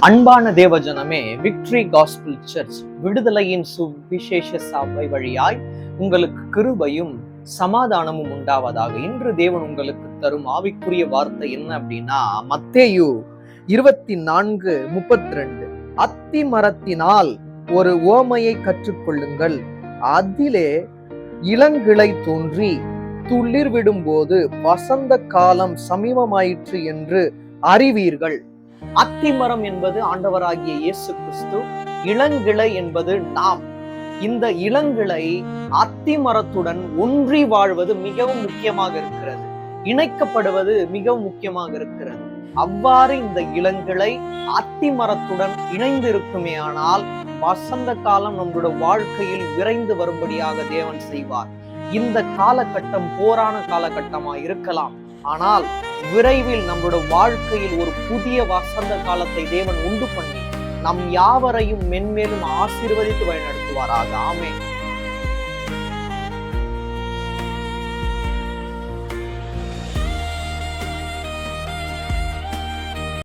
அன்பான தேவஜனமே, victory gospel search விடுதலையின் சுவிசேஷ சபை வழியாய் உங்களுக்கு கிருபையும் சமாதானமும் உண்டாவதாக. இன்று தேவன் உங்களுக்கு தரும் ஆவிக்குரிய வார்த்தை என்ன அப்படின்னா, மத்தேயு 24:32. அத்தி மரத்தினால் ஒரு ஓமையை கற்றுக்கொள்ளுங்கள். அதிலே இளங்கிளை தோன்றி துளிர் விடும்போது வசந்த காலம் சமீபமாயிற்று என்று அறிவீர்கள். அத்திமரம் என்பது ஆண்டவராகிய இயேசு கிறிஸ்து, இளங்கிளை என்பது நாம். இந்த இளங்கிளை அத்திமரத்துடன் ஒன்றி வாழ்வது மிகவும் முக்கியமாக இருக்கிறது, இணைக்கப்படுவது மிகவும் முக்கியமாக இருக்கிறது. அவ்வாறு இந்த இளங்கிளை அத்திமரத்துடன் இணைந்து இருக்குமே ஆனால் வசந்த காலம் நம்முடைய வாழ்க்கையில் விரைந்து வரும்படியாக தேவன் செய்வார். இந்த காலகட்டம் போரான காலகட்டமா இருக்கலாம், ஆனால் விரைவில் நம்முடைய வாழ்க்கையில் ஒரு புதிய வசந்த காலத்தை தேவன் உண்டு பண்ணி நம் யாவரையும் மென்மேலும் ஆசீர்வதித்து வழிநடத்துவாராக. ஆமென்.